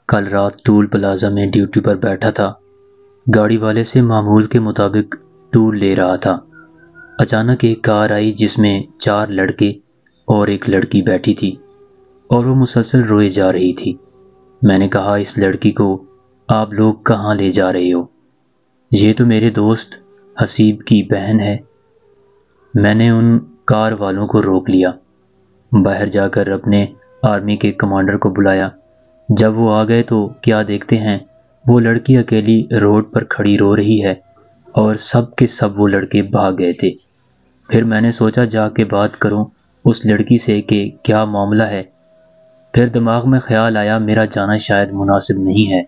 کل رات tool plaza میں ڈیوٹی پر بیٹھا تھا۔ گاڑی والے سے معمول کے مطابق ٹول لے رہا تھا۔ اچانک ایک کار آئی جس میں 4 لڑکے اور ایک لڑکی بیٹھی تھی اور وہ مسلسل روئے جا رہی تھی۔ میں نے کہا، اس لڑکی کو آپ لوگ کہاں لے جا رہے ہو؟ یہ تو میرے دوست حسیب کی بہن ہے۔ میں نے ان کار والوں کو روک لیا۔ باہر جا کر اپنے آرمی کے کمانڈر کو بلایا۔ جب وہ آ گئے تو کیا دیکھتے ہیں، وہ لڑکی اکیلی روڈ پر کھڑی رو رہی ہے اور سب کے سب وہ لڑکے بھاگ گئے تھے۔ پھر میں نے سوچا جا کے بات کروں اس لڑکی سے کہ کیا معاملہ ہے۔ پھر دماغ میں خیال آیا میرا جانا شاید مناسب نہیں ہے۔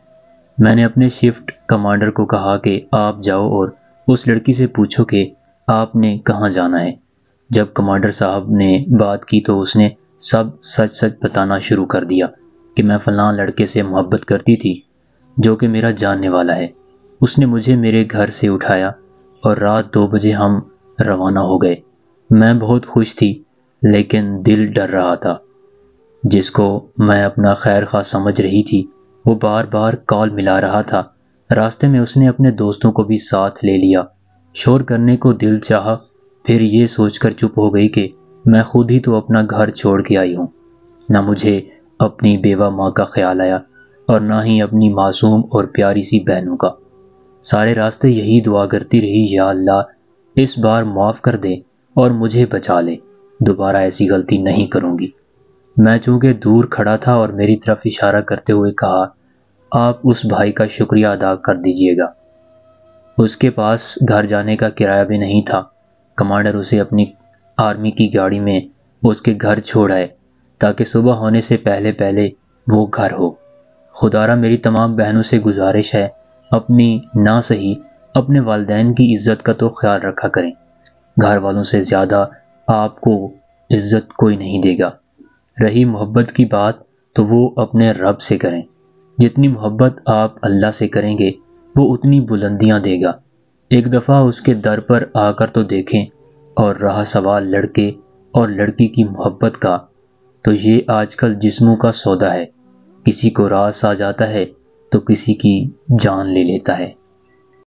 میں نے اپنے شفٹ کمانڈر کو کہا کہ آپ جاؤ اور اس لڑکی سے پوچھو کہ آپ نے کہاں جانا ہے۔ جب کمانڈر صاحب نے بات کی تو اس نے سب سچ سچ بتانا شروع کر دیا کہ میں فلاں لڑکے سے محبت کرتی تھی جو کہ میرا جاننے والا ہے۔ اس نے مجھے میرے گھر سے اٹھایا اور رات 2 بجے ہم روانہ ہو گئے۔ میں بہت خوش تھی لیکن دل ڈر رہا تھا۔ جس کو میں اپنا خیر خواہ سمجھ رہی تھی وہ بار بار کال ملا رہا تھا۔ راستے میں اس نے اپنے دوستوں کو بھی ساتھ لے لیا۔ شور کرنے کو دل چاہا، پھر یہ سوچ کر چپ ہو گئی کہ میں خود ہی تو اپنا گھر چھوڑ کے آئی ہوں۔ نہ مجھے اپنی بیوہ ماں کا خیال آیا اور نہ ہی اپنی معصوم اور پیاری سی بہنوں کا۔ سارے راستے یہی دعا کرتی رہی، یا اللہ اس بار معاف کر دے اور مجھے بچا لے، دوبارہ ایسی غلطی نہیں کروں گی۔ میں چونکہ دور کھڑا تھا اور میری طرف اشارہ کرتے ہوئے کہا، آپ اس بھائی کا شکریہ ادا کر دیجئے گا۔ اس کے پاس گھر جانے کا کرایہ بھی نہیں تھا۔ کمانڈر اسے اپنی آرمی کی گاڑی میں اس کے گھر چھوڑ آئے تاکہ صبح ہونے سے پہلے پہلے وہ گھر ہو۔ خدارا میری تمام بہنوں سے گزارش ہے، اپنی نہ صحیح اپنے والدین کی عزت کا تو خیال رکھا کریں۔ گھر والوں سے زیادہ آپ کو عزت کوئی نہیں دے گا۔ رہی محبت کی بات تو وہ اپنے رب سے کریں۔ جتنی محبت آپ اللہ سے کریں گے وہ اتنی بلندیاں دے گا۔ ایک دفعہ اس کے در پر آ کر تو دیکھیں۔ اور رہا سوال لڑکے اور لڑکی کی محبت کا، تو یہ آج کل جسموں کا سودا ہے۔ کسی کو راس آ جاتا ہے تو کسی کی جان لے لیتا ہے۔